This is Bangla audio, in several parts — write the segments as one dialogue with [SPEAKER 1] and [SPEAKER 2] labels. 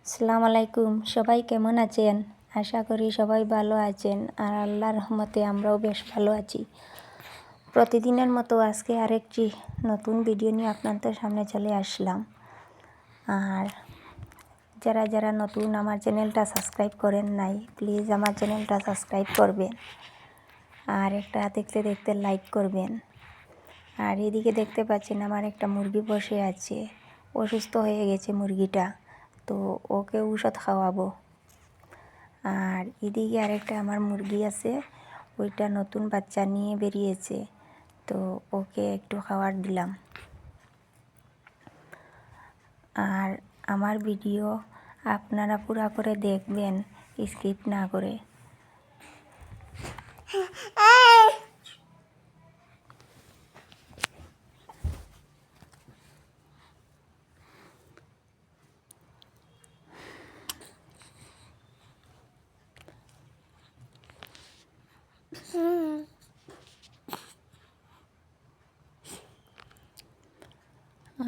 [SPEAKER 1] আসসালামু আলাইকুম, সবাই কেমন আছেন? আশা করি সবাই ভালো আছেন আর আল্লাহর রহমতে আমরাও বেশ ভালো আছি। প্রতিদিনের মতো আজকে আরেকটি নতুন ভিডিও নিয়ে আপনাদের সামনে চলে আসলাম। আর যারা যারা নতুন আমার চ্যানেলটা সাবস্ক্রাইব করেন নাই, প্লিজ আমার চ্যানেলটা সাবস্ক্রাইব করবেন আর একটা দেখতে দেখতে লাইক করবেন। আর এদিকে দেখতে পাচ্ছেন আমার একটা মুরগি বসে আছে, অসুস্থ হয়ে গেছে মুরগিটা, তো ওকে ঔষধ খাওয়াবো। আর এদিকে আরেকটা আমার মুরগি আছে, ওইটা নতুন বাচ্চা নিয়ে বেরিয়েছে, তো ওকে একটু খাবার দিলাম। আর আমার ভিডিও আপনারা পুরো করে দেখবেন, স্কিপ না করে।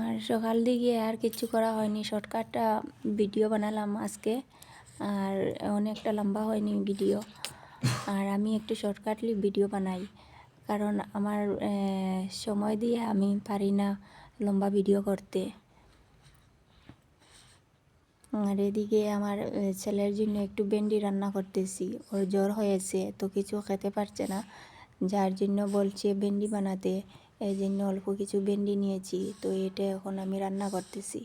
[SPEAKER 1] আর সকাল দিকে আর কিছু করা হয়নি, শর্টকাটটা ভিডিও বানালাম আজকে, আর অনেকটা লম্বা হয়নি ভিডিও। আর আমি একটু শর্টকাটলি ভিডিও বানাই, কারণ আমার সময় দিয়ে আমি পারি না লম্বা ভিডিও করতে। আর এদিকে আমার ছেলের জন্য একটু ভেন্ডি রান্না করতেছি, ওর জ্বর হয়েছে, তো কিছু খেতে পারছে না, যার জন্য বলছে ভেন্ডি বানাতে। এই জন্য অল্প কিছু ভেন্ডি নিয়েছি, তো এটা এখন আমি রান্না করতেছি।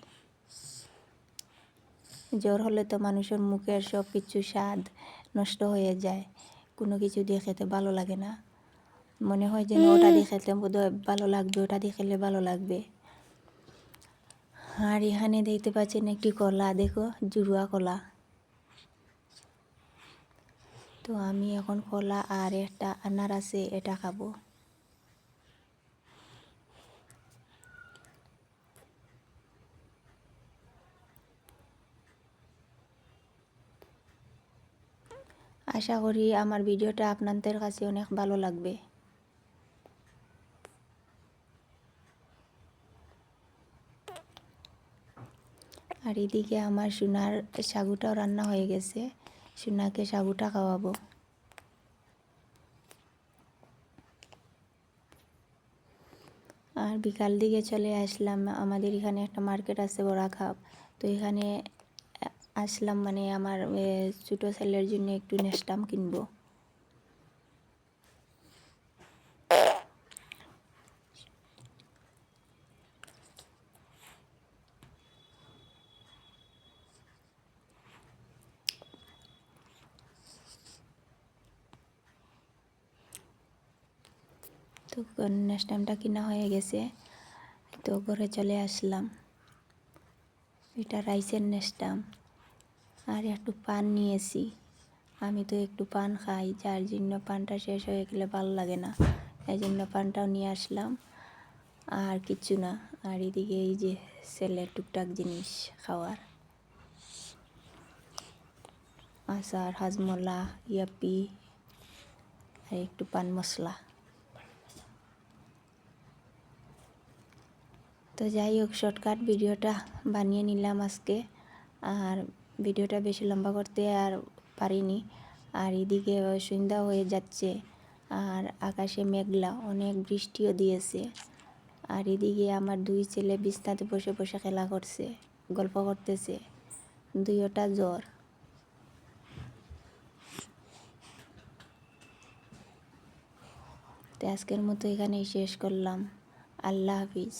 [SPEAKER 1] জ্বর হলে তো মানুষের মুখের সব কিছু স্বাদ নষ্ট হয়ে যায়, কোনো কিছু দিয়ে খেতে ভালো লাগে না, মনে হয় যেন ওটা দিয়ে খেতে বোধহয় ভালো লাগবে, ওটা দিয়ে খেলে ভালো লাগবে। আর এখানে দেখতে পাচ্ছেন একটি কলা, দেখো জুড়ুয়া কলা। তো আমি এখন কলা আর একটা আনারসে এটা খাবো। আশা করি আমার ভিডিওটা আপনাদের কাছে অনেক ভালো লাগবে। আর এদিকে আমার সোনার সাগুটাও রান্না হয়ে গেছে, সোনাকে সাগুটা খাওয়াবো। আর বিকাল দিকে চলে আসলাম, আমাদের এখানে একটা মার্কেট আছে বড়াখাপ, তো এখানে আসলাম, মানে আমার ছোটো ছেলের জন্য একটু নেস্টাম কিনবো। তো নেস্টামটা কিনা হয়ে গেছে, তো ঘরে চলে আসলাম। এটা রাইসের নেস্টাম, আর একটু পান নিয়েছি, আমি তো একটু পান খাই, যার জন্য পানটা শেষ হয়ে গেলে ভালো লাগে না, এই জন্য পানটাও নিয়ে আসলাম। আর কিচ্ছু না। আর এদিকে এই যে ছেলের টুকটাক জিনিস খাওয়ার, আচার, হাজমোলা, ইয়াপি, আর একটু পান মশলা। তো যাই হোক, শর্টকাট ভিডিওটা বানিয়ে নিলাম আজকে, আর ভিডিওটা বেশি লম্বা করতে আর পারিনি। আর এদিকে সন্ধ্যা হয়ে যাচ্ছে, আর আকাশে মেঘলা, অনেক বৃষ্টিও দিয়েছে। আর এদিকে আমার দুই ছেলে বিছনাতে বসে বসে খেলা করছে, গল্প করতেছে, দুইটা জ্বর। তো আজকের মতো এখানেই শেষ করলাম। আল্লাহ হাফিজ।